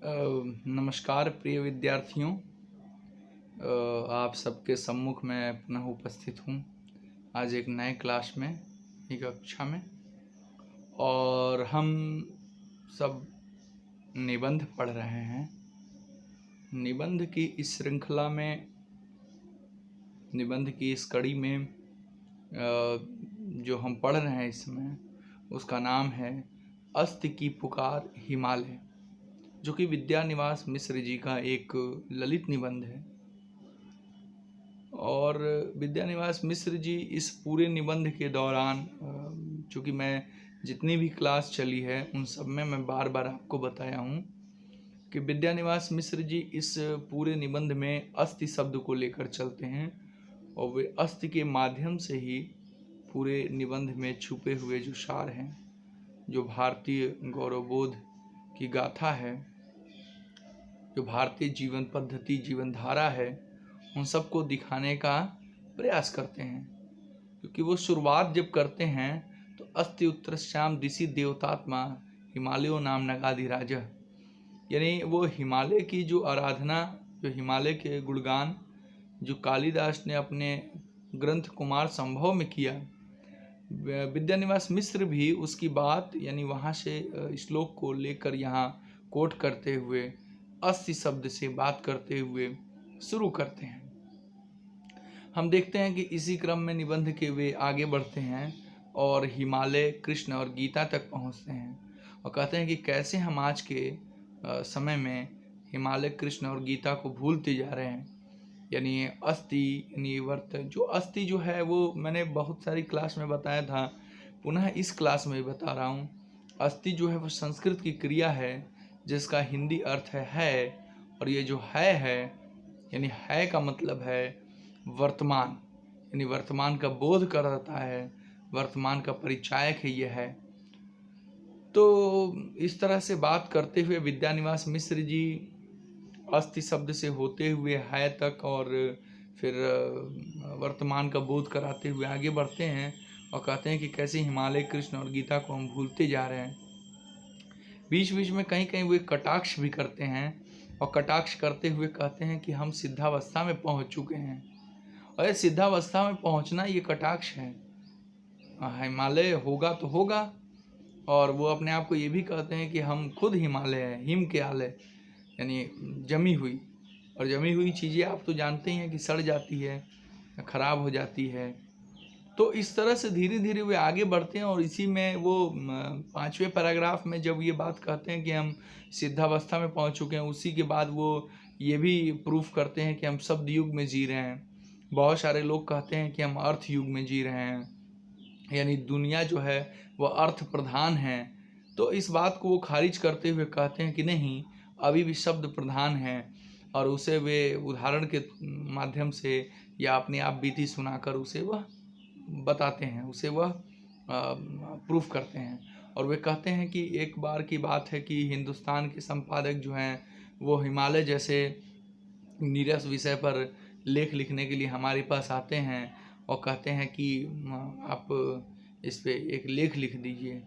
नमस्कार प्रिय विद्यार्थियों। आप सबके सम्मुख में पुनः उपस्थित हूँ आज एक नए क्लास में, एक कक्षा में। और हम सब निबंध पढ़ रहे हैं। निबंध की इस श्रृंखला में, निबंध की इस कड़ी में जो हम पढ़ रहे हैं इसमें, उसका नाम है अस्ति की पुकार हिमालय, जो कि विद्यानिवास मिश्र जी का एक ललित निबंध है। और विद्यानिवास मिश्र जी इस पूरे निबंध के दौरान, चूँकि मैं जितनी भी क्लास चली है उन सब में मैं बार बार आपको बताया हूँ कि विद्यानिवास मिश्र जी इस पूरे निबंध में अस्ति शब्द को लेकर चलते हैं, और वे अस्ति के माध्यम से ही पूरे निबंध में छुपे हुए जो सार हैं, जो भारतीय गौरवबोध की गाथा है, जो भारतीय जीवन पद्धति, जीवन धारा है, उन सबको दिखाने का प्रयास करते हैं। क्योंकि वो शुरुआत जब करते हैं तो अस्ति उत्तरश्याम दिशि देवतात्मा हिमालयो नाम नगाधिराज, यानी वो हिमालय की जो आराधना, जो हिमालय के गुणगान जो कालिदास ने अपने ग्रंथ कुमार संभव में किया, विद्यानिवास मिश्र भी उसकी बात, यानी वहाँ से श्लोक को लेकर यहाँ कोट करते हुए अस्ति शब्द से बात करते हुए शुरू करते हैं। हम देखते हैं कि इसी क्रम में निबंध के वे आगे बढ़ते हैं और हिमालय, कृष्ण और गीता तक पहुँचते हैं, और कहते हैं कि कैसे हम आज के समय में हिमालय, कृष्ण और गीता को भूलते जा रहे हैं। यानी अस्ति, यानी वर्त, जो अस्ति जो है वो मैंने बहुत सारी क्लास में बताया था, पुनः इस क्लास में भी बता रहा हूँ। अस्ति जो है वो संस्कृत की क्रिया है जिसका हिंदी अर्थ है, और ये जो है यानी है का मतलब है वर्तमान, यानी वर्तमान का बोध कराता है, वर्तमान का परिचायक है ये है। तो इस तरह से बात करते हुए विद्यानिवास मिश्र जी अस्ति शब्द से होते हुए है तक, और फिर वर्तमान का बोध कराते हुए आगे बढ़ते हैं और कहते हैं कि कैसे हिमालय, कृष्ण और गीता को हम भूलते जा रहे हैं। बीच बीच में कहीं कहीं वे कटाक्ष भी करते हैं, और कटाक्ष करते हुए कहते हैं कि हम सिद्धावस्था में पहुंच चुके हैं। और सिद्धावस्था में पहुंचना ये कटाक्ष है। हिमालय होगा तो होगा, और वो अपने आप को ये भी कहते हैं कि हम खुद हिमालय हैं, हिम के आलय, यानी जमी हुई। और जमी हुई चीज़ें आप तो जानते ही हैं कि सड़ जाती है, खराब हो जाती है। तो इस तरह से धीरे धीरे वे आगे बढ़ते हैं, और इसी में वो 5वें पैराग्राफ में जब ये बात कहते हैं कि हम सिद्धावस्था में पहुंच चुके हैं, उसी के बाद वो ये भी प्रूफ करते हैं कि हम शब्द युग में जी रहे हैं। बहुत सारे लोग कहते हैं कि हम अर्थ युग में जी रहे हैं, यानी दुनिया जो है वह अर्थ प्रधान है। तो इस बात को वो खारिज करते हुए कहते हैं कि नहीं, अभी भी शब्द प्रधान है, और उसे वे उदाहरण के माध्यम से या अपने आप बीती सुनाकर उसे वह बताते हैं, उसे वह प्रूफ करते हैं। और वे कहते हैं कि एक बार की बात है कि हिंदुस्तान के संपादक जो हैं वो हिमालय जैसे नीरस विषय पर लेख लिखने के लिए हमारे पास आते हैं और कहते हैं कि आप इस पे एक लेख लिख दीजिए,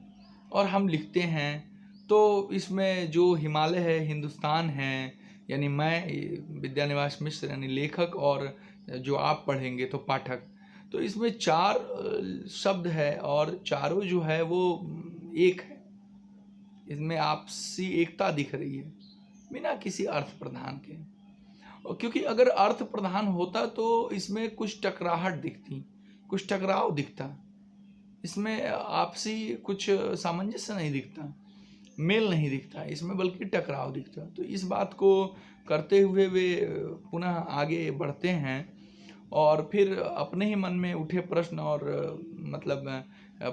और हम लिखते हैं। तो इसमें जो हिमालय है, हिंदुस्तान है, यानी मैं विद्यानिवास मिश्र यानी लेखक, और जो आप पढ़ेंगे तो पाठक, तो इसमें 4 शब्द है, और चारों जो है वो एक है। इसमें आपसी एकता दिख रही है बिना किसी अर्थ प्रधान के। और क्योंकि अगर अर्थ प्रधान होता तो इसमें कुछ टकराहट दिखती, कुछ टकराव दिखता, इसमें आपसी कुछ सामंजस्य नहीं दिखता, मेल नहीं दिखता इसमें, बल्कि टकराव दिखता। तो इस बात को करते हुए वे पुनः आगे बढ़ते हैं, और फिर अपने ही मन में उठे प्रश्न, और मतलब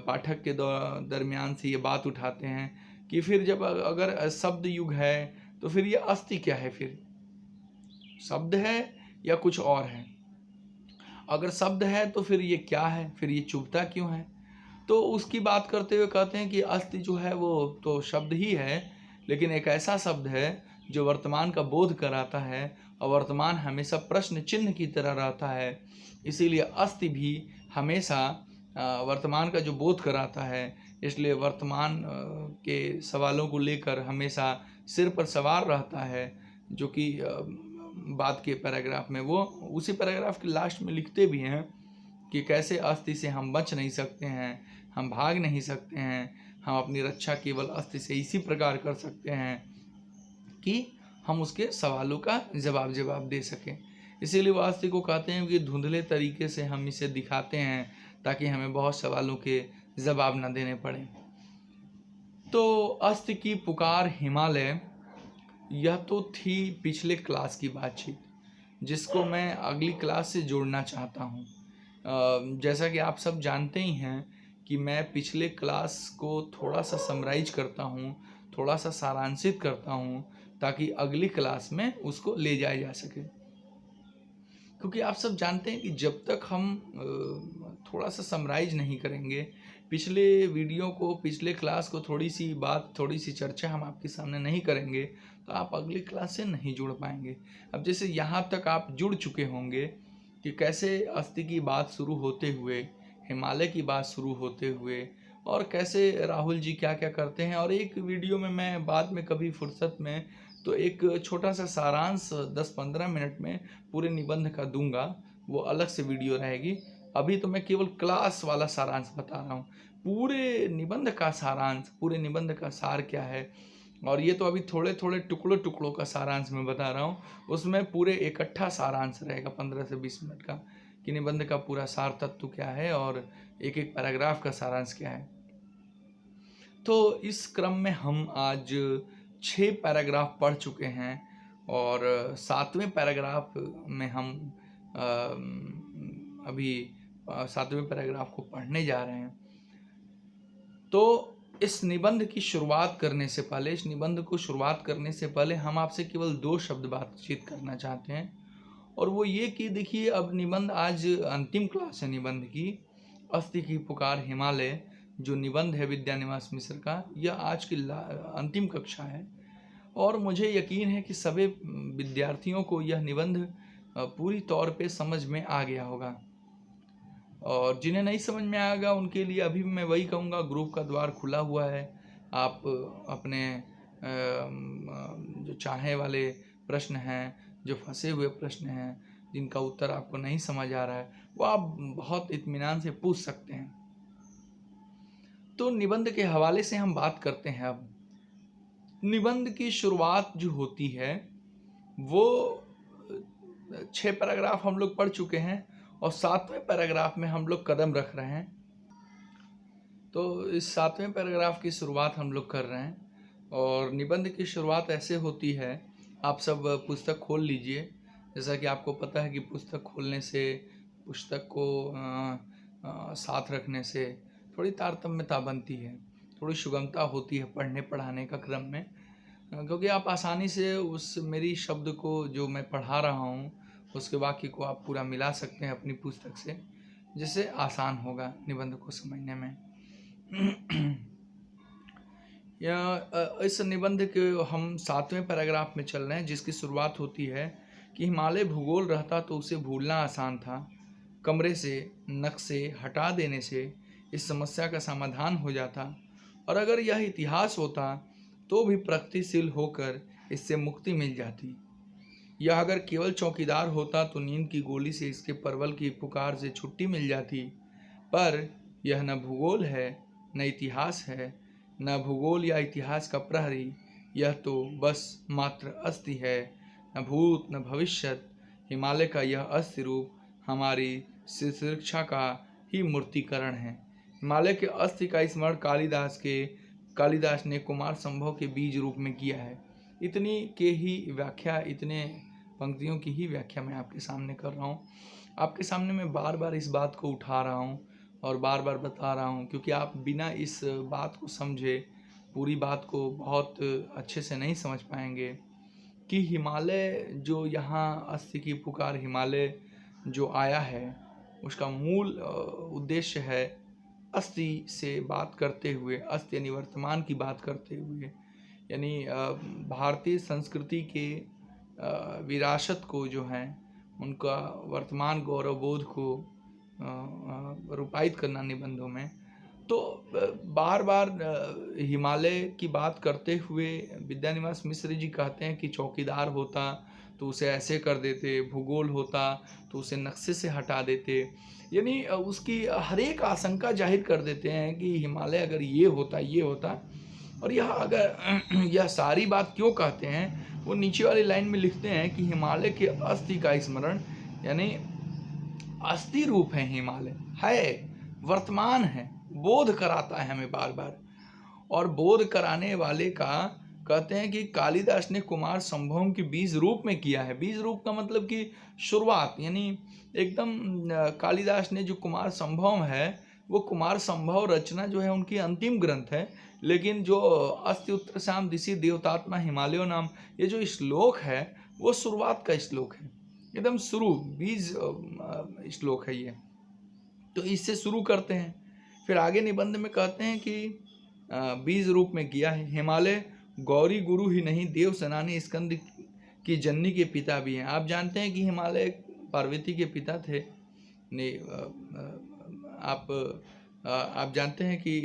पाठक के दरमियान से ये बात उठाते हैं कि फिर जब अगर शब्द युग है तो फिर ये अस्ति क्या है? फिर शब्द है या कुछ और है? अगर शब्द है तो फिर ये क्या है? फिर ये चुभता क्यों है? तो उसकी बात करते हुए कहते हैं कि अस्ति जो है वो तो शब्द ही है, लेकिन एक ऐसा शब्द है जो वर्तमान का बोध कराता है, और वर्तमान हमेशा प्रश्न चिन्ह की तरह रहता है। इसीलिए अस्ति भी हमेशा वर्तमान का जो बोध कराता है, इसलिए वर्तमान के सवालों को लेकर हमेशा सिर पर सवार रहता है, जो कि बाद के पैराग्राफ में वो उसी पैराग्राफ के लास्ट में लिखते भी हैं कि कैसे अस्थि से हम बच नहीं सकते हैं, हम भाग नहीं सकते हैं, हम अपनी रक्षा केवल अस्थि से इसी प्रकार कर सकते हैं कि हम उसके सवालों का जवाब दे सकें। इसीलिए वो अस्थि को कहते हैं कि धुंधले तरीके से हम इसे दिखाते हैं ताकि हमें बहुत सवालों के जवाब न देने पड़े। तो अस्थि की पुकार हिमालय, यह तो थी पिछले क्लास की बातचीत, जिसको मैं अगली क्लास से जोड़ना चाहता हूँ। जैसा कि आप सब जानते ही हैं कि मैं पिछले क्लास को थोड़ा सा समराइज करता हूँ, थोड़ा सा सारांशित करता हूँ, ताकि अगली क्लास में उसको ले जाया जा सके। क्योंकि आप सब जानते हैं कि जब तक हम थोड़ा सा समराइज नहीं करेंगे, पिछले वीडियो को, पिछले क्लास को थोड़ी सी बात, थोड़ी सी चर्चा हम आपके सामने नहीं करेंगे, तो आप अगली क्लास से नहीं जुड़ पाएंगे। अब जैसे यहाँ तक आप जुड़ चुके होंगे कि कैसे अस्थि की बात शुरू होते हुए, हिमालय की बात शुरू होते हुए, और कैसे राहुल जी क्या क्या करते हैं। और एक वीडियो में मैं बाद में कभी फुर्सत में तो एक छोटा सा सारांश 10-15 मिनट में पूरे निबंध का दूंगा, वो अलग से वीडियो रहेगी। अभी तो मैं केवल क्लास वाला सारांश बता रहा हूँ। पूरे निबंध का सारांश, पूरे निबंध का सार क्या है, और ये तो अभी थोड़े थोड़े टुकड़ों टुकड़ों का सारांश मैं बता रहा हूँ। उसमें पूरे इकट्ठा सारांश रहेगा 15 से 20 मिनट का, कि निबंध का पूरा सार तत्व क्या है और एक एक पैराग्राफ का सारांश क्या है। तो इस क्रम में हम आज 6 पैराग्राफ पढ़ चुके हैं और 7वें पैराग्राफ में हम अभी 7वें पैराग्राफ को पढ़ने जा रहे हैं। तो इस निबंध की शुरुआत करने से पहले, इस निबंध को शुरुआत करने से पहले हम आपसे केवल 2 शब्द बातचीत करना चाहते हैं, और वो ये कि देखिए, अब निबंध आज अंतिम क्लास है निबंध की, अस्थि की पुकार हिमालय, जो निबंध है विद्यानिवास मिश्र का, यह आज की अंतिम कक्षा है। और मुझे यकीन है कि सभी विद्यार्थियों को यह निबंध पूरी तौर पे समझ में आ गया होगा, और जिन्हें नहीं समझ में आएगा उनके लिए अभी मैं वही कहूँगा, ग्रुप का द्वार खुला हुआ है। आप अपने जो चाहे वाले प्रश्न हैं, जो फंसे हुए प्रश्न हैं, जिनका उत्तर आपको नहीं समझ आ रहा है, वो आप बहुत इत्मीनान से पूछ सकते हैं। तो निबंध के हवाले से हम बात करते हैं। अब निबंध की शुरुआत जो होती है वो 6 पैराग्राफ हम लोग पढ़ चुके हैं, और 7वें पैराग्राफ में हम लोग कदम रख रहे हैं। तो इस 7वें पैराग्राफ की शुरुआत हम लोग कर रहे हैं, और निबंध की शुरुआत ऐसे होती है। आप सब पुस्तक खोल लीजिए। जैसा कि आपको पता है कि पुस्तक खोलने से, पुस्तक को साथ रखने से थोड़ी तारतम्यता बनती है, थोड़ी सुगमता होती है पढ़ने पढ़ाने का क्रम में, क्योंकि आप आसानी से उस मेरी शब्द को जो मैं पढ़ा रहा हूँ, उसके वाक्य को आप पूरा मिला सकते हैं अपनी पुस्तक से, जिससे आसान होगा निबंध को समझने में। इस निबंध के हम 7वें पैराग्राफ में चल रहे हैं, जिसकी शुरुआत होती है कि हिमालय भूगोल रहता तो उसे भूलना आसान था। कमरे से नक्शे हटा देने से इस समस्या का समाधान हो जाता, और अगर यह इतिहास होता तो भी प्रगतिशील होकर इससे मुक्ति मिल जाती। यह अगर केवल चौकीदार होता तो नींद की गोली से इसके परवल की पुकार से छुट्टी मिल जाती। पर यह न भूगोल है, न इतिहास है, न भूगोल या इतिहास का प्रहरी, यह तो बस मात्र अस्थि है, न भूत न भविष्यत। हिमालय का यह अस्थि रूप हमारी सुरक्षा का ही मूर्तिकरण है। हिमालय के अस्थि का स्मरण कालिदास ने कुमार संभव के बीज रूप में किया है। इतनी के ही व्याख्या, इतने पंक्तियों की ही व्याख्या मैं आपके सामने कर रहा हूँ। आपके सामने मैं बार बार इस बात को उठा रहा हूँ और बार बार बता रहा हूँ, क्योंकि आप बिना इस बात को समझे पूरी बात को बहुत अच्छे से नहीं समझ पाएंगे कि हिमालय जो यहाँ अस्थि की पुकार हिमालय जो आया है, उसका मूल उद्देश्य है अस्थि से बात करते हुए, अस्थि यानी वर्तमान की बात करते हुए, यानी भारतीय संस्कृति के विरासत को जो है, उनका वर्तमान गौरवबोध को रूपायित करना निबंधों में। तो बार बार हिमालय की बात करते हुए विद्यानिवास मिश्र जी कहते हैं कि चौकीदार होता तो उसे ऐसे कर देते, भूगोल होता तो उसे नक्शे से हटा देते। यानी उसकी हर एक आशंका जाहिर कर देते हैं कि हिमालय अगर ये होता। और यह अगर यह सारी बात क्यों कहते हैं, वो नीचे वाली लाइन में लिखते हैं कि हिमालय के अस्थि का स्मरण, यानी अस्थि रूप है हिमालय, है, वर्तमान है, बोध कराता है हमें बार बार। और बोध कराने वाले का कहते हैं कि कालिदास ने कुमार संभवम की बीज रूप में किया है। बीज रूप का मतलब कि शुरुआत, यानी एकदम कालिदास ने जो कुमार संभवम है, वो कुमार संभव रचना जो है उनकी अंतिम ग्रंथ है। लेकिन जो अस्ति उत्तर श्याम दिशि देवतात्मा हिमालयो नाम, ये जो श्लोक है वो शुरुआत का श्लोक है, एकदम शुरू, बीज श्लोक है ये। तो इससे शुरू करते हैं, फिर आगे निबंध में कहते हैं कि बीज रूप में किया है। हिमालय गौरी गुरु ही नहीं, देव सेनानी स्कंद की जननी के पिता भी हैं। आप जानते हैं कि हिमालय पार्वती के पिता थे। आप जानते हैं कि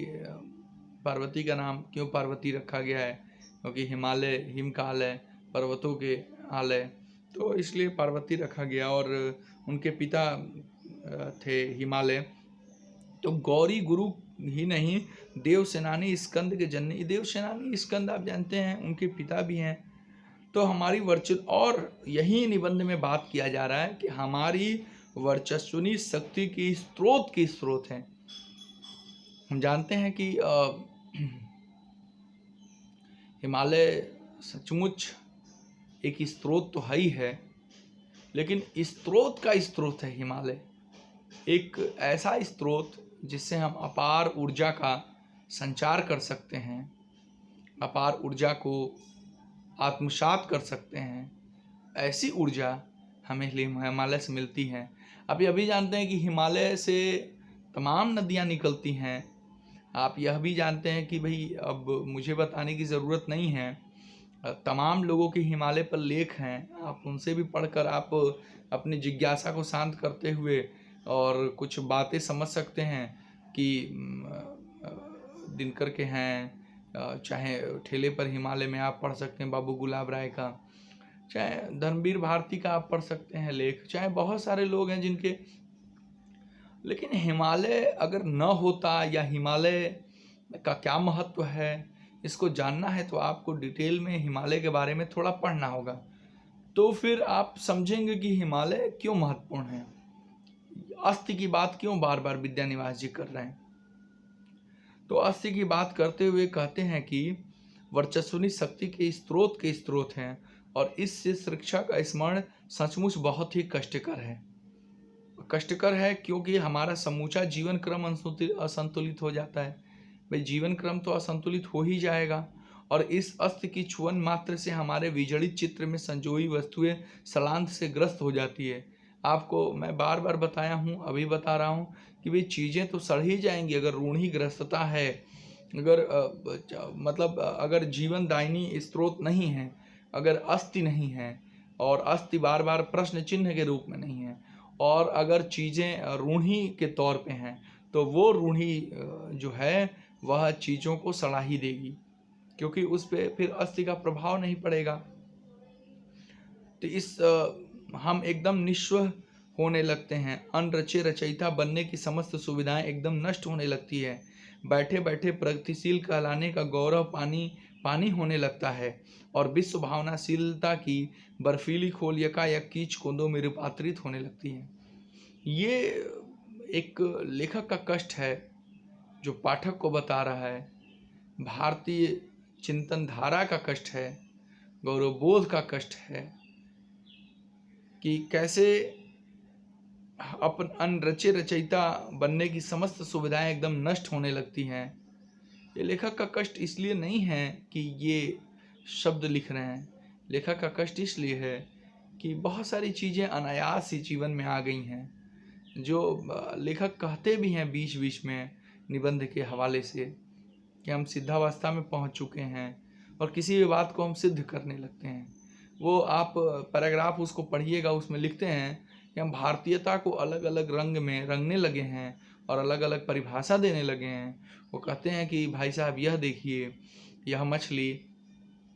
पार्वती का नाम क्यों पार्वती रखा गया है? क्योंकि हिमालय हिमकाल है, पर्वतों के आलय, तो इसलिए पार्वती रखा गया। और उनके पिता थे हिमालय। तो गौरी गुरु ही नहीं, देव सेनानी स्कंद के जननी, देव सेनानी स्कंद आप जानते हैं उनके पिता भी हैं। तो हमारी वर्चस्व, और यही निबंध में बात किया जा रहा है कि हमारी वर्चस्वनी शक्ति की स्रोत हैं। हम जानते हैं कि हिमालय सचमुच एक स्रोत तो है ही है, लेकिन स्रोत का स्रोत है हिमालय, एक ऐसा स्रोत जिससे हम अपार ऊर्जा का संचार कर सकते हैं, अपार ऊर्जा को आत्मसात कर सकते हैं। ऐसी ऊर्जा हमें हिमालय से मिलती है। अभी जानते हैं कि हिमालय से तमाम नदियाँ निकलती हैं। आप यह भी जानते हैं कि भाई, अब मुझे बताने की ज़रूरत नहीं है, तमाम लोगों के हिमालय पर लेख हैं। आप उनसे भी पढ़कर आप अपनी जिज्ञासा को शांत करते हुए और कुछ बातें समझ सकते हैं कि दिनकर के हैं, चाहे ठेले पर हिमालय में आप पढ़ सकते हैं बाबू गुलाब राय का, चाहे धर्मवीर भारती का आप पढ़ सकते हैं लेख, चाहे बहुत सारे लोग हैं जिनके। लेकिन हिमालय अगर न होता, या हिमालय का क्या महत्व है, इसको जानना है तो आपको डिटेल में हिमालय के बारे में थोड़ा पढ़ना होगा। तो फिर आप समझेंगे कि हिमालय क्यों महत्वपूर्ण है, अस्थि की बात क्यों बार बार विद्यानिवास जी कर रहे हैं। तो अस्थि की बात करते हुए कहते हैं कि वर्चस्वनी शक्ति के स्रोत हैं, और इससे शिक्षा का स्मरण सचमुच बहुत ही कष्टकर है, क्योंकि हमारा समूचा जीवन क्रम असंतुलित हो जाता है। भाई, जीवन क्रम तो असंतुलित हो ही जाएगा, और इस अस्त की छुअन मात्र से हमारे विजड़ित चित्र में संजोई वस्तुएं सलांत से ग्रस्त हो जाती है। आपको मैं बार बार बताया हूँ, अभी बता रहा हूँ कि भाई चीज़ें तो सड़ ही जाएंगी अगर रूढ़ी ग्रस्तता है, अगर मतलब अगर जीवन दायिनी स्रोत नहीं है, अगर अस्थि नहीं है, और अस्थि बार बार प्रश्न चिन्ह के रूप में नहीं है, और अगर चीज़ें रूढ़ी के तौर पे हैं, तो वो रूढ़ी जो है वह चीज़ों को सड़ा ही देगी, क्योंकि उस पर फिर अस्थि का प्रभाव नहीं पड़ेगा। तो हम एकदम निस्व होने लगते हैं, अनरचे रचयिता बनने की समस्त सुविधाएं एकदम नष्ट होने लगती है। बैठे बैठे प्रगतिशील कहलाने का गौरव पानी होने लगता है, और विश्व भावनाशीलता की बर्फीली खोल यकायक कीच कोंदों में रूपांतरित होने लगती है। ये एक लेखक का कष्ट है जो पाठक को बता रहा है, भारतीय चिंतन धारा का कष्ट है, गौरवबोध का कष्ट है, कि कैसे अपन अनरचे रचयिता बनने की समस्त सुविधाएं एकदम नष्ट होने लगती हैं। ये लेखक का कष्ट इसलिए नहीं है कि ये शब्द लिख रहे हैं, लेखक का कष्ट इसलिए है कि बहुत सारी चीज़ें अनायास ही जीवन में आ गई हैं, जो लेखक कहते भी हैं बीच बीच में निबंध के हवाले से, कि हम सिद्धावस्था में पहुंच चुके हैं, और किसी भी बात को हम सिद्ध करने लगते हैं। वो आप पैराग्राफ उसको पढ़िएगा, उसमें लिखते हैं कि हम भारतीयता को अलग अलग रंग में रंगने लगे हैं, और अलग अलग परिभाषा देने लगे हैं। वो कहते हैं कि भाई साहब यह देखिए, यह मछली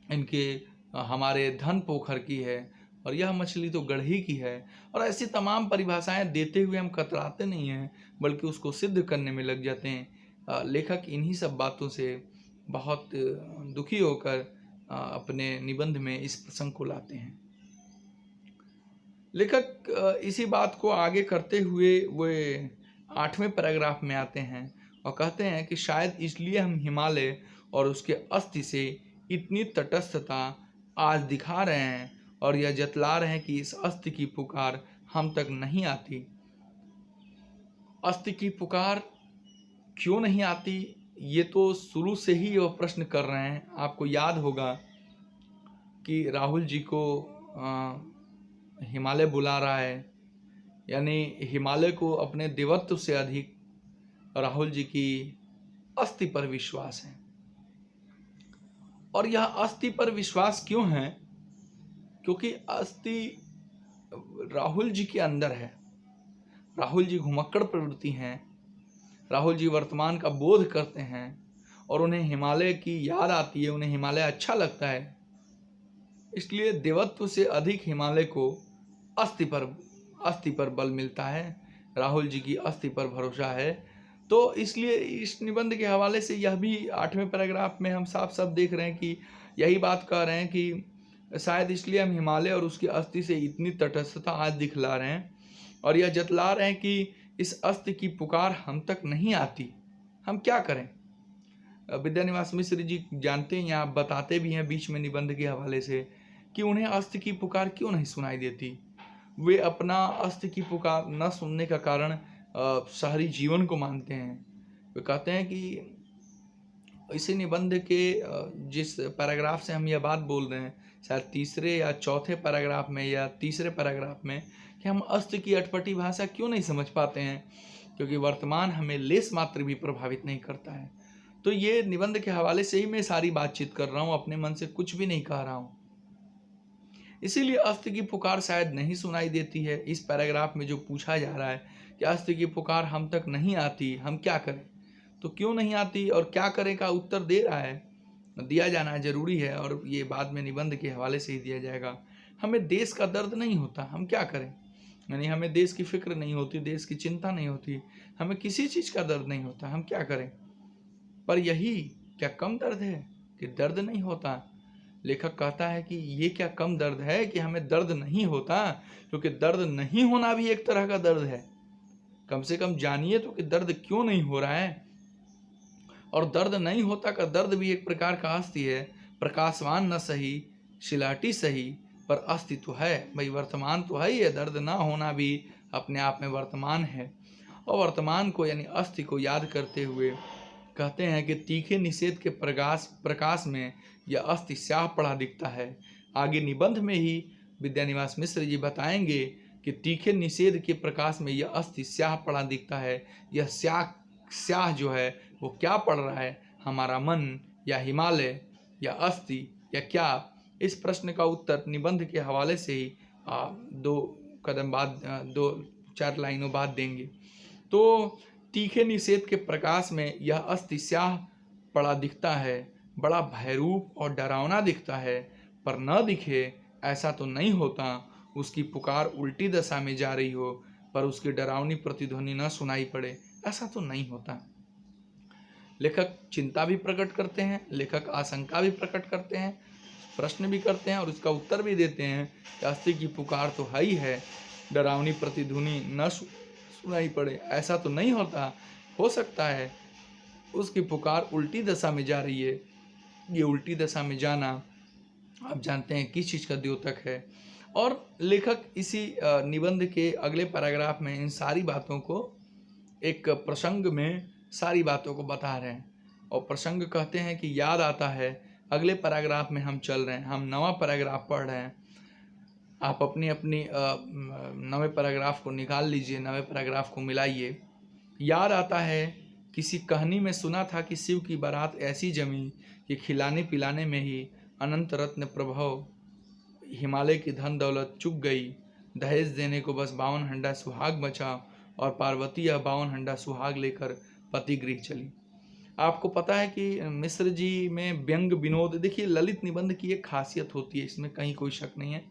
इनके हमारे धन पोखर की है, और यह मछली तो गढ़ी की है। और ऐसी तमाम परिभाषाएं देते हुए हम कतराते नहीं हैं, बल्कि उसको सिद्ध करने में लग जाते हैं। लेखक इन्हीं सब बातों से बहुत दुखी होकर अपने निबंध में इस प्रसंग को लाते हैं। लेखक इसी बात को आगे करते हुए वे 8वें पैराग्राफ में आते हैं और कहते हैं कि शायद इसलिए हम हिमालय और उसके अस्थि से इतनी तटस्थता आज दिखा रहे हैं और यह जतला रहे हैं कि इस अस्थि की पुकार हम तक नहीं आती। अस्थि की पुकार क्यों नहीं आती, ये तो शुरू से ही वह प्रश्न कर रहे हैं। आपको याद होगा कि राहुल जी को हिमालय बुला रहा है, यानी हिमालय को अपने देवत्व से अधिक राहुल जी की अस्थि पर विश्वास है। और यह अस्थि पर विश्वास क्यों है? क्योंकि अस्थि राहुल जी के अंदर है। राहुल जी घुमक्कड़ प्रवृत्ति हैं, राहुल जी वर्तमान का बोध करते हैं और उन्हें हिमालय की याद आती है, उन्हें हिमालय अच्छा लगता है। इसलिए देवत्व से अधिक हिमालय को अस्थि पर बल मिलता है, राहुल जी की अस्थि पर भरोसा है। तो इसलिए इस निबंध के हवाले से यह भी 8वें पैराग्राफ में हम साफ साफ देख रहे हैं कि यही बात कह रहे हैं कि शायद इसलिए हम हिमालय और उसकी अस्थि से इतनी तटस्थता आज दिखला रहे हैं और यह जतला रहे हैं कि इस अस्थि की पुकार हम तक नहीं आती, हम क्या करें। विद्यानिवास मिश्र जी जानते हैं, यहाँ बताते भी हैं बीच में निबंध के हवाले से कि उन्हें अस्थि की पुकार क्यों नहीं सुनाई देती। वे अपना अस्थि की पुकार न सुनने का कारण शहरी जीवन को मानते हैं। वे कहते हैं कि इसी निबंध के जिस पैराग्राफ से हम यह बात बोल रहे हैं, शायद 3 या 4 पैराग्राफ में या 3 पैराग्राफ में, कि हम अस्थि की अटपटी भाषा क्यों नहीं समझ पाते हैं, क्योंकि वर्तमान हमें लेस मात्र भी प्रभावित नहीं करता है। तो ये निबंध के हवाले से ही मैं सारी बातचीत कर रहा हूँ, अपने मन से कुछ भी नहीं कह रहा हूँ। इसीलिए अस्थि की पुकार शायद नहीं सुनाई देती है। इस पैराग्राफ में जो पूछा जा रहा है कि अस्थि की पुकार हम तक नहीं आती, हम क्या करें, तो क्यों नहीं आती और क्या करें का उत्तर दे रहा है, दिया जाना जरूरी है और ये बाद में निबंध के हवाले से ही दिया जाएगा। हमें देश का दर्द नहीं होता, हम क्या करें, यानी हमें देश की फिक्र नहीं होती, देश की चिंता नहीं होती, हमें किसी चीज़ का दर्द नहीं होता, हम क्या करें। पर यही क्या कम दर्द है कि दर्द नहीं होता? लेखक कहता है कि ये क्या कम दर्द है कि हमें दर्द नहीं होता, क्योंकि दर्द नहीं होना भी एक तरह का दर्द है। कम से कम जानिए तो कि दर्द क्यों नहीं हो रहा है। और दर्द नहीं होता का दर्द भी एक प्रकार का अस्थि है। प्रकाशवान न सही, शिलाटी सही, पर अस्थि तो है। भाई वर्तमान तो है ही है, दर्द ना होना भी अपने आप में वर्तमान है। और वर्तमान को यानी अस्थि को याद करते हुए कहते हैं कि तीखे निषेध के प्रकाश में यह अस्थि स्याह पड़ा दिखता है। आगे निबंध में ही विद्यानिवास मिश्र जी बताएंगे कि तीखे निषेध के प्रकाश में यह अस्थि स्याह पड़ा दिखता है। यह स्याह जो है वो क्या पड़ रहा है, हमारा मन या हिमालय या अस्थि या क्या? इस प्रश्न का उत्तर निबंध के हवाले से ही 2 कदम बाद 2-4 लाइनों बाद देंगे। तो तीखे निषेध के प्रकाश में यह अस्थि स्याह पड़ा दिखता है, बड़ा भयरूप और डरावना दिखता है, पर न दिखे ऐसा तो नहीं होता। उसकी पुकार उल्टी दशा में जा रही हो पर उसकी डरावनी प्रतिध्वनि न सुनाई पड़े, ऐसा तो नहीं होता। लेखक चिंता भी प्रकट करते हैं, लेखक आशंका भी प्रकट करते हैं, प्रश्न भी करते हैं और उसका उत्तर भी देते हैं कि अस्थि की पुकार तो है ही है, डरावनी प्रतिध्वनि न सुनाई पड़े, ऐसा तो नहीं होता। हो सकता है उसकी पुकार उल्टी दशा में जा रही है। ये उल्टी दशा में जाना आप जानते हैं किस चीज़ का द्योतक है। और लेखक इसी निबंध के अगले पैराग्राफ में इन सारी बातों को एक प्रसंग में सारी बातों को बता रहे हैं। और प्रसंग कहते हैं कि याद आता है, अगले पैराग्राफ में हम चल रहे हैं, हम 9वां पैराग्राफ पढ़ रहे हैं। आप अपनी 9वें पैराग्राफ को निकाल लीजिए, 9वें पैराग्राफ को मिलाइए। याद आता है किसी कहानी में सुना था कि शिव की बारात ऐसी जमी कि खिलाने पिलाने में ही अनंत रत्न प्रभव हिमालय की धन दौलत चुक गई। दहेज देने को बस 52 हंडा सुहाग बचा, और पार्वती यह 52 हंडा सुहाग लेकर पति गृह चली। आपको पता है कि मिश्र जी में व्यंग विनोद, देखिए ललित निबंध की एक खासियत होती है, इसमें कहीं कोई शक नहीं है,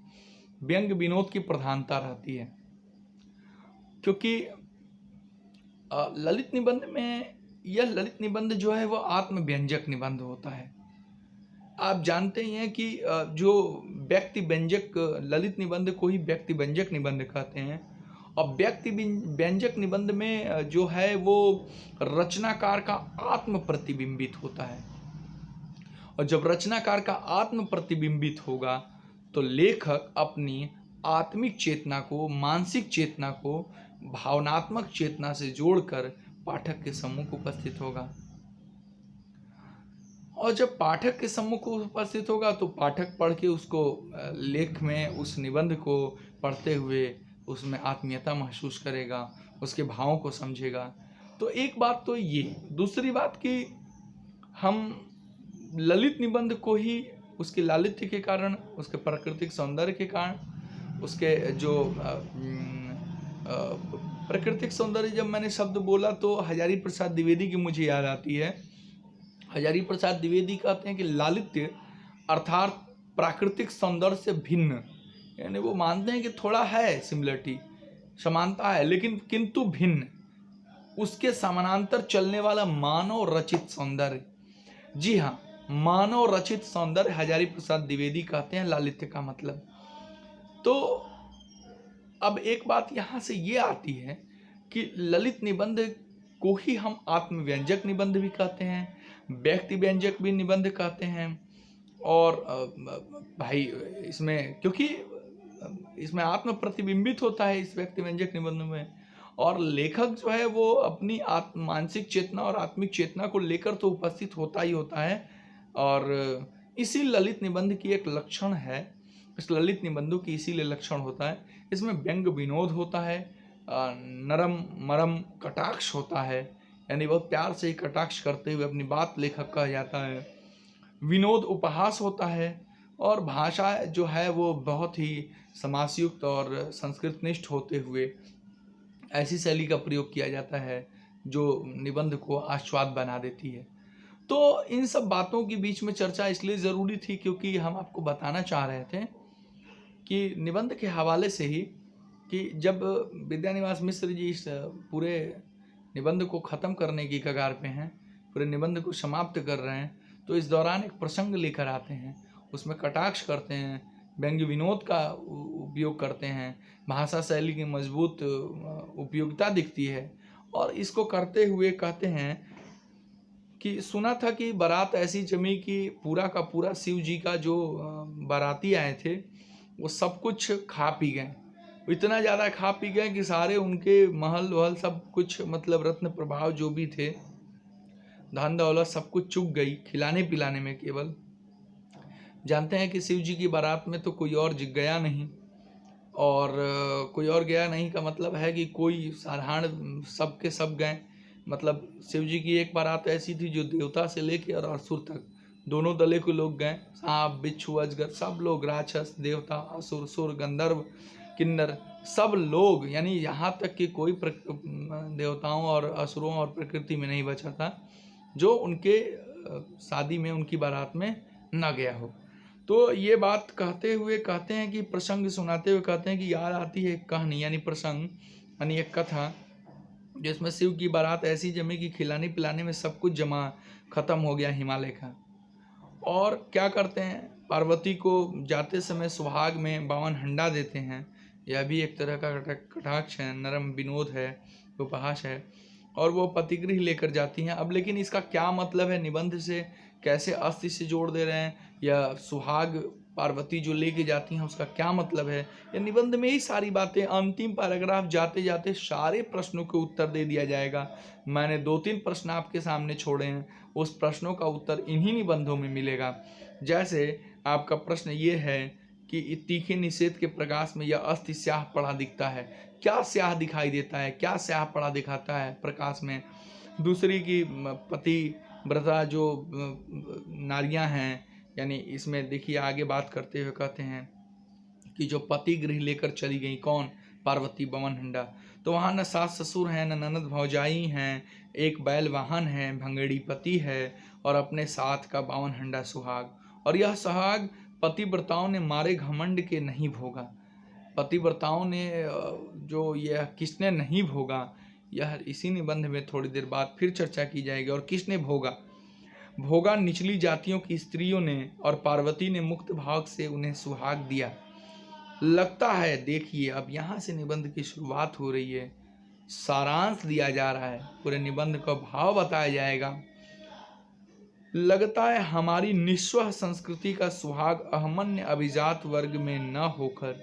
व्यंग विनोद की प्रधानता रहती है। क्योंकि ललित निबंध में, यह ललित निबंध जो है वो आत्म व्यंजक निबंध होता है। आप जानते ही हैं कि जो व्यक्ति व्यंजक, ललित निबंध को ही व्यक्ति व्यंजक निबंध कहते हैं। और व्यक्ति व्यंजक निबंध में जो है वो रचनाकार का आत्म प्रतिबिंबित होता है। और जब रचनाकार का आत्म प्रतिबिंबित होगा तो लेखक अपनी आत्मिक चेतना को, मानसिक चेतना को भावनात्मक चेतना से जोड़कर पाठक के सम्मुख उपस्थित होगा। और जब पाठक के सम्मुख उपस्थित होगा तो पाठक पढ़ के उसको लेख में, उस निबंध को पढ़ते हुए उसमें आत्मीयता महसूस करेगा, उसके भावों को समझेगा। तो एक बात तो ये, दूसरी बात कि हम ललित निबंध को ही उसके लालित्य के कारण, उसके प्राकृतिक सौंदर्य के कारण, उसके जो प्राकृतिक सौंदर्य, जब मैंने शब्द बोला तो हजारी प्रसाद द्विवेदी की मुझे याद आती है। हजारी प्रसाद द्विवेदी कहते हैं कि लालित्य अर्थात प्राकृतिक सौंदर्य से भिन्न, यानी वो मानते हैं कि थोड़ा है सिमिलरिटी, समानता है, लेकिन किंतु भिन्न, उसके समानांतर चलने वाला मानव रचित सौंदर्य। जी हाँ, मानव रचित सौंदर्य हजारी प्रसाद द्विवेदी कहते हैं लालित्य का मतलब। तो अब एक बात यहाँ से ये आती है कि ललित निबंध को ही हम आत्मव्यंजक निबंध भी कहते हैं, व्यक्ति व्यंजक भी निबंध कहते हैं। और भाई इसमें, क्योंकि इसमें आत्म प्रतिबिंबित होता है इस व्यक्ति व्यंजक निबंध में, और लेखक जो है वो अपनी मानसिक चेतना और आत्मिक चेतना को लेकर तो उपस्थित होता ही होता है। और इसी ललित निबंध की एक लक्षण है, इस ललित निबंधों की इसीलिए लक्षण होता है, इसमें व्यंग विनोद होता है, नरम मरम कटाक्ष होता है, यानी बहुत प्यार से ही कटाक्ष करते हुए अपनी बात लेखक कह जाता है। विनोद उपहास होता है, और भाषा जो है वो बहुत ही समासयुक्त और संस्कृतनिष्ठ होते हुए ऐसी शैली का प्रयोग किया जाता है जो निबंध को आस्वाद बना देती है। तो इन सब बातों के बीच में चर्चा इसलिए ज़रूरी थी क्योंकि हम आपको बताना चाह रहे थे कि निबंध के हवाले से ही, कि जब विद्यानिवास मिश्र जी इस पूरे निबंध को ख़त्म करने की कगार पे हैं, पूरे निबंध को समाप्त कर रहे हैं, तो इस दौरान एक प्रसंग लेकर आते हैं, उसमें कटाक्ष करते हैं, व्यंग विनोद का उपयोग करते हैं, भाषा शैली की मजबूत उपयोगिता दिखती है। और इसको करते हुए कहते हैं कि सुना था कि बारात ऐसी जमी कि पूरा का पूरा शिव जी का जो बाराती आए थे वो सब कुछ खा पी गए, इतना ज़्यादा खा पी गए कि सारे उनके महल वहल सब कुछ, मतलब रत्न प्रभाव जो भी थे, धन दौलत सब कुछ चुक गई खिलाने पिलाने में। केवल जानते हैं कि शिव जी की बारात में तो कोई और गया नहीं, और कोई और गया नहीं का मतलब है कि कोई साधारण सब के सब गए। मतलब शिव जी की एक बारात ऐसी थी जो देवता से लेके और असुर तक दोनों दले के लोग गए, सांप बिच्छू अजगर सब लोग, राक्षस देवता असुर सुर गंधर्व किन्नर सब लोग, यानी यहाँ तक कि कोई देवताओं और असुरों और प्रकृति में नहीं बचा था जो उनके शादी में, उनकी बारात में न गया हो। तो ये बात कहते हुए कहते हैं कि प्रसंग सुनाते हुए कहते हैं कि याद आती है एक कहानी, यानी प्रसंग यानी एक कथा, जिसमें शिव की बारात ऐसी जमी कि खिलाने पिलाने में सब कुछ जमा खत्म हो गया हिमालय का। और क्या करते हैं, पार्वती को जाते समय सुहाग में 52 हंडा देते हैं। यह भी एक तरह का कटाक्ष है, नरम विनोद है, उपहास है, और वो पतिगृह लेकर जाती हैं। अब लेकिन इसका क्या मतलब है, निबंध से कैसे अस्थि से जोड़ दे रहे हैं, या सुहाग पार्वती जो लेके जाती हैं उसका क्या मतलब है, या निबंध में ही सारी बातें, अंतिम पैराग्राफ जाते जाते सारे प्रश्नों के उत्तर दे दिया जाएगा। मैंने 2-3 प्रश्न आपके सामने छोड़े हैं, उस प्रश्नों का उत्तर इन्हीं निबंधों में मिलेगा। जैसे आपका प्रश्न ये है कि तीखे निषेध के प्रकाश में यह अस्थि स्याह पड़ा दिखता है, क्या स्याह दिखाई देता है, क्या स्याह पड़ा दिखाता है प्रकाश में। दूसरी की पति व्रता जो नारियां हैं, यानी इसमें देखिए आगे बात करते हुए कहते हैं कि जो पति गृह लेकर चली गई, कौन, पार्वती बवनहंडा। तो वहाँ न सास ससुर हैं, न ननद भौजाई हैं, एक बैल वाहन है, भंगेड़ी पति है और अपने साथ का 52 सुहाग। और यह सुहाग पतिव्रताओं ने मारे घमंड के नहीं भोगा। पतिव्रताओं ने जो यह किसने नहीं भोगा, यह इसी निबंध में थोड़ी देर बाद फिर चर्चा की जाएगी। और किसने भोगा? भोगा निचली जातियों की स्त्रियों ने, और पार्वती ने मुक्त भाव से उन्हें सुहाग दिया। लगता है, देखिए अब यहाँ से निबंध की शुरुआत हो रही है, सारांश दिया जा रहा है, पूरे निबंध का भाव बताया जाएगा। लगता है हमारी निस्वह संस्कृति का सुहाग अहमन्य अभिजात वर्ग में न होकर,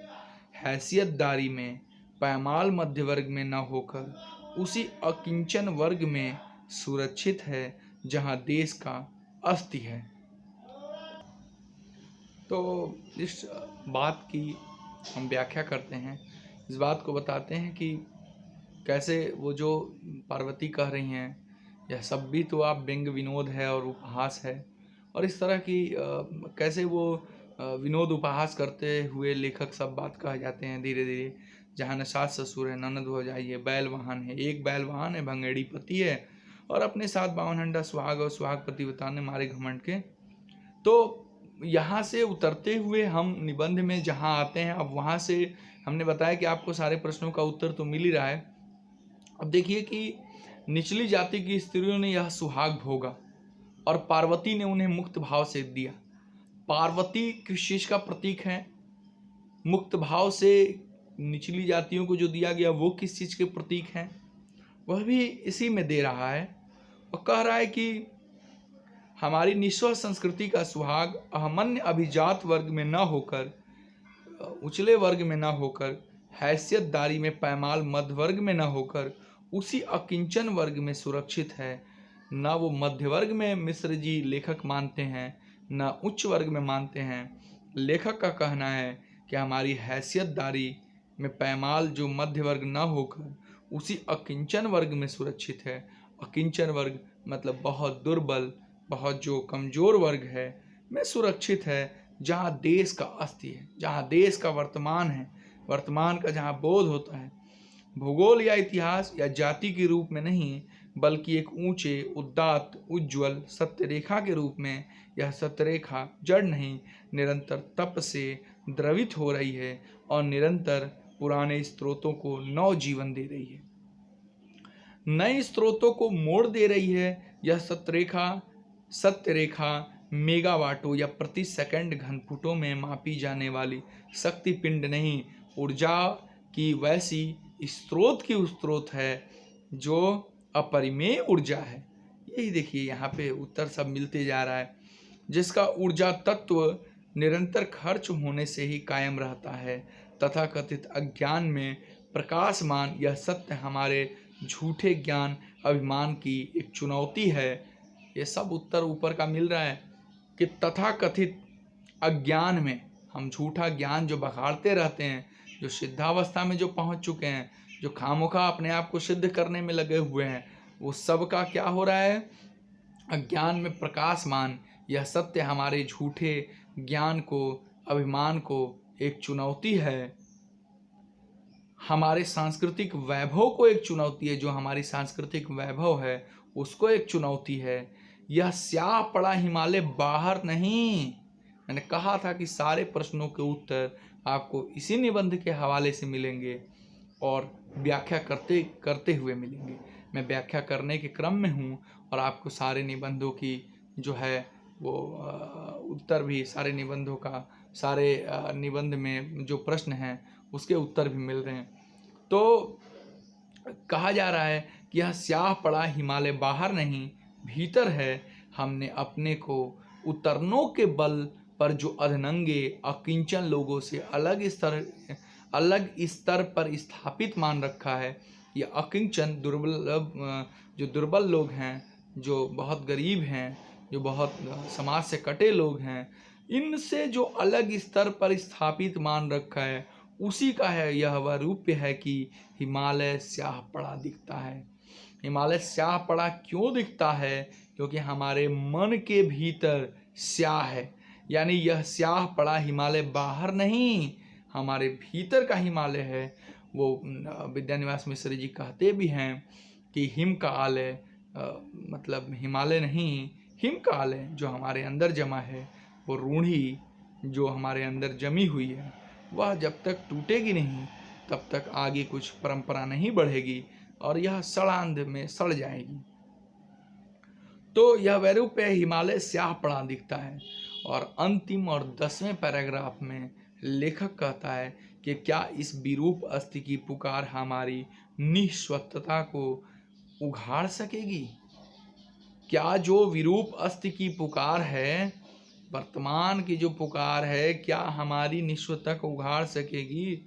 हैसियतदारी में पैमाल मध्य वर्ग में न होकर, उसी अकिंचन वर्ग में सुरक्षित है जहाँ देश का अस्थि है। तो इस बात की हम व्याख्या करते हैं, इस बात को बताते हैं कि कैसे वो जो पार्वती कह रही हैं, यह सब भी तो आप व्यंग विनोद है और उपहास है। और इस तरह की कैसे वो विनोद उपहास करते हुए लेखक सब बात कह जाते हैं धीरे धीरे। जहाँ न सास ससुर है, ननद भौजाई है, बैल वाहन है, एक बैल वाहन है, भंगेड़ी पति है और अपने साथ 52 सुहाग और सुहाग पतिव्रता ने मारे घमंड के। तो यहाँ से उतरते हुए हम निबंध में जहाँ आते हैं, अब वहाँ से हमने बताया कि आपको सारे प्रश्नों का उत्तर तो मिल ही रहा है। अब देखिए कि निचली जाति की स्त्रियों ने यह सुहाग भोगा और पार्वती ने उन्हें मुक्त भाव से दिया। पार्वती किस चीज का प्रतीक है? मुक्त भाव से निचली जातियों को जो दिया गया वो किस चीज के प्रतीक हैं? वह भी इसी में दे रहा है और कह रहा है कि हमारी निस्व संस्कृति का सुहाग अहमन्य अभिजात वर्ग में न होकर, उचले वर्ग में न होकर, हैसियतदारी में पैमाल मध्य वर्ग में न होकर, उसी अकिंचन वर्ग में सुरक्षित है। न वो मध्य वर्ग में मिश्र जी लेखक मानते हैं, न उच्च वर्ग में मानते हैं। लेखक का कहना है कि हमारी हैसियतदारी में पैमाल जो मध्य वर्ग न होकर उसी अकिंचन वर्ग में सुरक्षित है। अकिंचन वर्ग मतलब बहुत दुर्बल, बहुत जो कमजोर वर्ग है में सुरक्षित है, जहाँ देश का अस्थि है, जहाँ देश का वर्तमान है, वर्तमान का जहाँ बोध होता है। भूगोल या इतिहास या जाति के रूप में नहीं, बल्कि एक ऊंचे, उदात्त, उज्ज्वल सत्य रेखा के रूप में यह सत्य रेखा जड़ नहीं, निरंतर तप से द्रवित हो रही है और निरंतर पुराने स्रोतों को नव जीवन दे रही है, नए स्रोतों को मोड़ दे रही है। यह सत्य रेखा मेगावाटों या प्रति सेकंड घनफुटों में मापी जाने वाली शक्ति पिंड नहीं, ऊर्जा की वैसी स्रोत की स्रोत है जो अपरिमेय ऊर्जा है। यही देखिए यहाँ पे उत्तर सब मिलते जा रहा है, जिसका ऊर्जा तत्व निरंतर खर्च होने से ही कायम रहता है। तथा कथित अज्ञान में प्रकाशमान यह सत्य हमारे झूठे ज्ञान अभिमान की एक चुनौती है। ये सब उत्तर ऊपर का मिल रहा है कि तथा कथित अज्ञान में हम झूठा ज्ञान जो बखाड़ते रहते हैं, जो सिद्धावस्था में जो पहुंच चुके हैं, जो खामोखा अपने आप को सिद्ध करने में लगे हुए हैं, वो सब का क्या हो रहा है? अज्ञान में प्रकाशमान यह सत्य हमारे झूठे ज्ञान को, अभिमान को एक चुनौती है, हमारे सांस्कृतिक वैभव को एक चुनौती है, जो हमारी सांस्कृतिक वैभव है उसको एक चुनौती है। यह स्याह पड़ा हिमालय बाहर नहीं। मैंने कहा था कि सारे प्रश्नों के उत्तर आपको इसी निबंध के हवाले से मिलेंगे और व्याख्या करते करते हुए मिलेंगे। मैं व्याख्या करने के क्रम में हूँ और आपको सारे निबंधों की जो है वो उत्तर भी, सारे निबंधों का, सारे निबंध में जो प्रश्न हैं उसके उत्तर भी मिल रहे हैं। तो कहा जा रहा है कि यह स्याह पड़ा हिमालय बाहर नहीं भीतर है। हमने अपने को उतरनों के बल पर जो अधनंगे अकिंचन लोगों से अलग स्तर पर स्थापित मान रखा है। ये अकिंचन जो दुर्बल लोग हैं, जो बहुत गरीब हैं, जो बहुत समाज से कटे लोग हैं, इनसे जो अलग स्तर पर स्थापित मान रखा है, उसी का है यह वह रूप है कि हिमालय स्याह पड़ा दिखता है। हिमालय स्याह पड़ा क्यों दिखता है? क्योंकि हमारे मन के भीतर स्याह है। यानी यह स्याह पड़ा हिमालय बाहर नहीं, हमारे भीतर का हिमालय है। वो विद्यानिवास मिश्र जी कहते भी हैं कि हिम का आलय, मतलब हिमालय नहीं, हिम का आलय जो हमारे अंदर जमा है, वो रूढ़ी जो हमारे अंदर जमी हुई है, वह जब तक टूटेगी नहीं तब तक आगे कुछ परंपरा नहीं बढ़ेगी और यह सड़ांध में सड़ जाएगी। तो यह वैरूप्य हिमालय स्याह पड़ा दिखता है। और अंतिम और 10वें पैराग्राफ में लेखक कहता है कि क्या इस विरूप अस्थि की पुकार हमारी निःस्वत्वता को उघाड़ सकेगी? क्या जो विरूप अस्थि की पुकार है, वर्तमान की जो पुकार है, क्या हमारी निःस्वत्वता को उघाड़ सकेगी?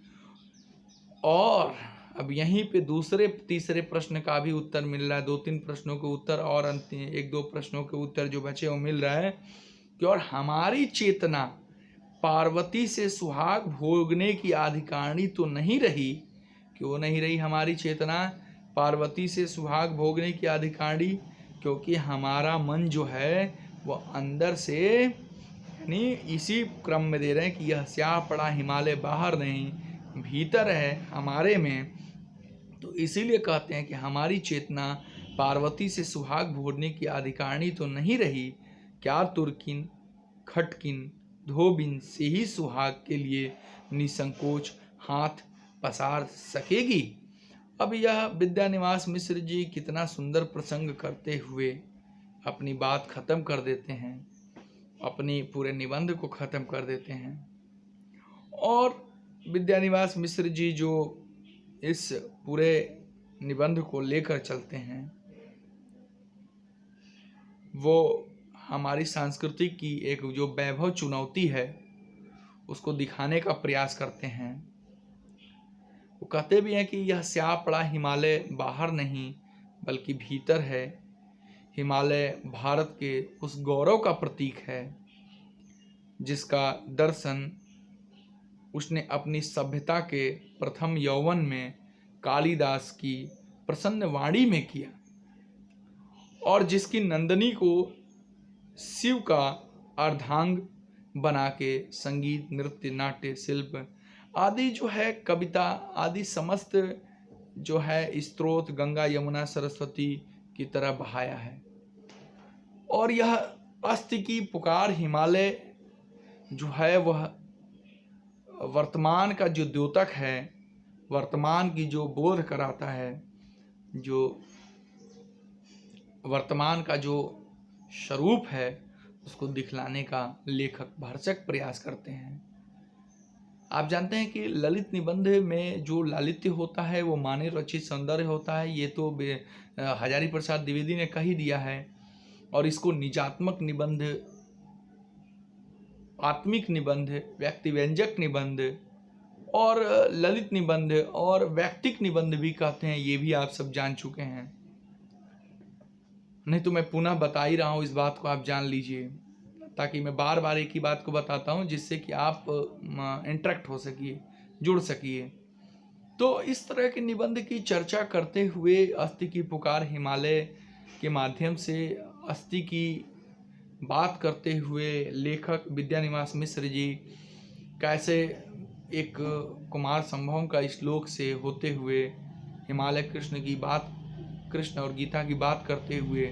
और अब यहीं पे दूसरे तीसरे प्रश्न का भी उत्तर मिल रहा है, 2-3 प्रश्नों के उत्तर और अंतिम 1-2 प्रश्नों के उत्तर जो बचे वो मिल रहा है कि और हमारी चेतना पार्वती से सुहाग भोगने की अधिकारिणी तो नहीं रही। क्यों नहीं रही हमारी चेतना पार्वती से सुहाग भोगने की अधिकारिणी? क्योंकि हमारा मन जो है वो अंदर से, यानी इसी क्रम में दे रहे हैं कि यह स्याह पड़ा हिमालय बाहर नहीं भीतर है हमारे में। तो इसीलिए कहते हैं कि हमारी चेतना पार्वती से सुहाग भोगने की अधिकारिणी तो नहीं रही, क्या तुर्किन खटकिन धोबिन से ही सुहाग के लिए निसंकोच हाथ पसार सकेगी। अब यह विद्यानिवास मिश्र जी कितना सुंदर प्रसंग करते हुए अपनी बात खत्म कर देते हैं, अपनी पूरे निबंध को खत्म कर देते हैं। और विद्यानिवास मिश्र जी जो इस पूरे निबंध को लेकर चलते हैं, वो हमारी संस्कृति की एक जो वैभव चुनौती है उसको दिखाने का प्रयास करते हैं। वो कहते भी हैं कि यह स्याह पड़ा हिमालय बाहर नहीं बल्कि भीतर है। हिमालय भारत के उस गौरव का प्रतीक है जिसका दर्शन उसने अपनी सभ्यता के प्रथम यौवन में कालिदास की प्रसन्न वाणी में किया, और जिसकी नंदनी को शिव का अर्धांग बना के संगीत, नृत्य, नाट्य, शिल्प आदि जो है, कविता आदि समस्त जो है स्रोत गंगा यमुना सरस्वती की तरह बहाया है। और यह अस्थि की पुकार हिमालय जो है वह वर्तमान का जो द्योतक है, वर्तमान की जो बोध कराता है, जो वर्तमान का जो स्वरूप है उसको दिखलाने का लेखक भरसक प्रयास करते हैं। आप जानते हैं कि ललित निबंध में जो लालित्य होता है वो माने रचित सौंदर्य होता है। ये तो हजारी प्रसाद द्विवेदी ने कह ही दिया है। और इसको निजात्मक निबंध, आत्मिक निबंध, व्यक्ति व्यंजक निबंध और ललित निबंध और व्यक्तिक निबंध भी कहते हैं। ये भी आप सब जान चुके हैं, नहीं तो मैं पुनः बता ही रहा हूँ, इस बात को आप जान लीजिए, ताकि मैं बार बार एक ही बात को बताता हूँ जिससे कि आप इंटरेक्ट हो सकिए, जुड़ सकिए। तो इस तरह के निबंध की चर्चा करते हुए अस्थि की पुकार हिमालय के माध्यम से अस्थि की बात करते हुए लेखक विद्यानिवास मिश्र जी कैसे एक कुमार संभव का श्लोक से होते हुए हिमालय कृष्ण की बात, कृष्ण और गीता की बात करते हुए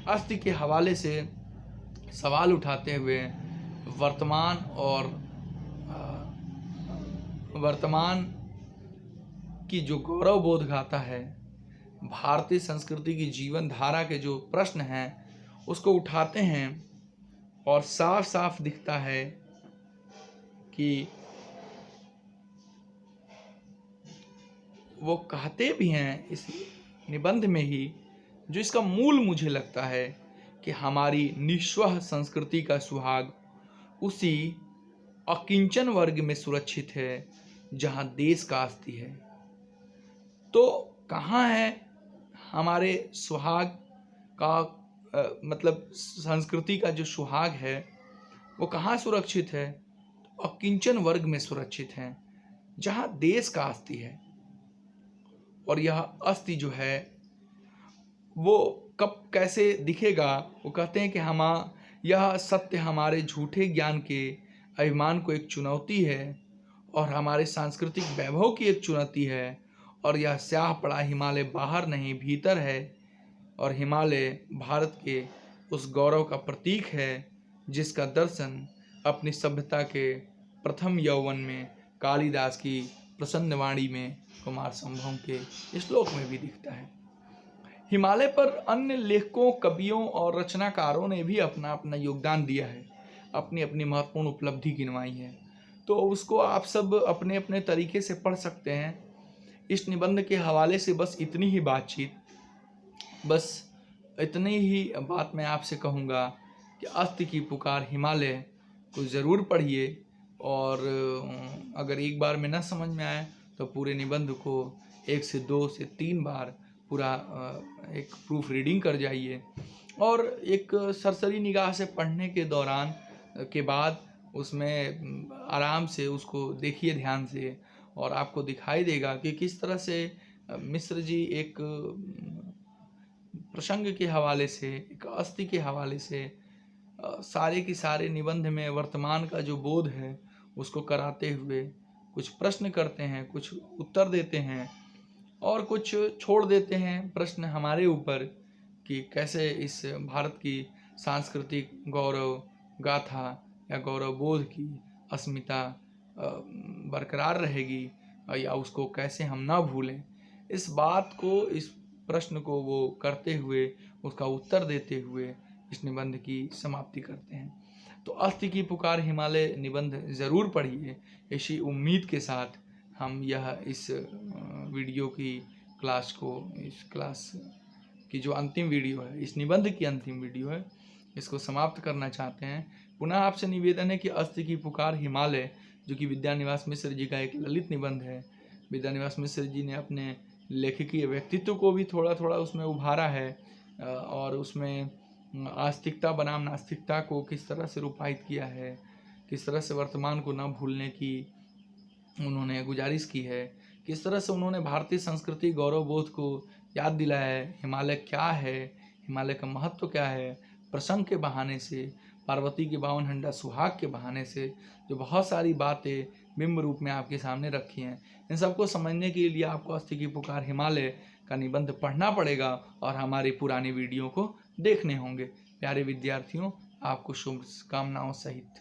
अस्थि के हवाले से सवाल उठाते हुए वर्तमान और वर्तमान की जो गौरव बोध गाथा है, भारतीय संस्कृति की जीवन धारा के जो प्रश्न हैं उसको उठाते हैं। और साफ साफ दिखता है कि वो कहते भी हैं इस निबंध में ही, जो इसका मूल मुझे लगता है कि हमारी निस्वह संस्कृति का सुहाग उसी अकिंचन वर्ग में सुरक्षित है जहाँ देश का अस्थि है। तो कहाँ है हमारे सुहाग का मतलब संस्कृति का जो सुहाग है वो कहाँ सुरक्षित है? तो अकिंचन वर्ग में सुरक्षित है जहाँ देश का अस्थि है। और यह अस्थि जो है वो कब कैसे दिखेगा? वो कहते हैं कि यह सत्य हमारे झूठे ज्ञान के अभिमान को एक चुनौती है और हमारे सांस्कृतिक वैभव की एक चुनौती है। और यह स्याह पड़ा हिमालय बाहर नहीं भीतर है, और हिमालय भारत के उस गौरव का प्रतीक है जिसका दर्शन अपनी सभ्यता के प्रथम यौवन में कालिदास की प्रसन्न वाणी में कुमार संभव के श्लोक में भी दिखता है। हिमालय पर अन्य लेखकों, कवियों और रचनाकारों ने भी अपना अपना योगदान दिया है, अपनी अपनी महत्वपूर्ण उपलब्धि गिनवाई है। तो उसको आप सब अपने अपने तरीके से पढ़ सकते हैं। इस निबंध के हवाले से बस इतनी ही बातचीत, बस इतनी ही बात मैं आपसे कहूँगा कि अस्ति की पुकार हिमालय को ज़रूर पढ़िए। और अगर एक बार में न समझ में आए तो पूरे निबंध को 1 से 2 से 3 बार पूरा एक प्रूफ रीडिंग कर जाइए। और एक सरसरी निगाह से पढ़ने के दौरान के बाद उसमें आराम से उसको देखिए ध्यान से, और आपको दिखाई देगा कि किस तरह से मिश्र जी एक प्रसंग के हवाले से, एक अस्ति के हवाले से सारे के सारे निबंध में वर्तमान का जो बोध है उसको कराते हुए कुछ प्रश्न करते हैं, कुछ उत्तर देते हैं और कुछ छोड़ देते हैं प्रश्न हमारे ऊपर कि कैसे इस भारत की सांस्कृतिक गौरव गाथा या गौरव बोध की अस्मिता बरकरार रहेगी, या उसको कैसे हम ना भूलें। इस बात को, इस प्रश्न को वो करते हुए, उसका उत्तर देते हुए इस निबंध की समाप्ति करते हैं। तो अस्ति की पुकार हिमालय निबंध ज़रूर पढ़िए। इसी उम्मीद के साथ हम इस वीडियो की क्लास को, इस क्लास की जो अंतिम वीडियो है, इस निबंध की अंतिम वीडियो है, इसको समाप्त करना चाहते हैं। पुनः आपसे निवेदन है कि अस्ति की पुकार हिमालय, जो कि विद्यानिवास मिश्र जी का एक ललित निबंध है, विद्यानिवास मिश्र जी ने अपने लेखकीय व्यक्तित्व को भी थोड़ा थोड़ा उसमें उभारा है, और उसमें आस्तिकता बनाम नास्तिकता को किस तरह से रूपायित किया है, किस तरह से वर्तमान को न भूलने की उन्होंने गुजारिश की है, किस तरह से उन्होंने भारतीय संस्कृति गौरव बोध को याद दिलाया है, हिमालय क्या है, हिमालय का महत्व क्या है, प्रसंग के बहाने से, पार्वती के 52 हंडा सुहाग के बहाने से जो बहुत सारी बातें बिंब रूप में आपके सामने रखी हैं। इन सबको समझने के लिए आपको अस्ति की पुकार हिमालय का निबंध पढ़ना पड़ेगा और हमारी पुरानी वीडियो को देखने होंगे। प्यारे विद्यार्थियों, आपको शुभकामनाओं सहित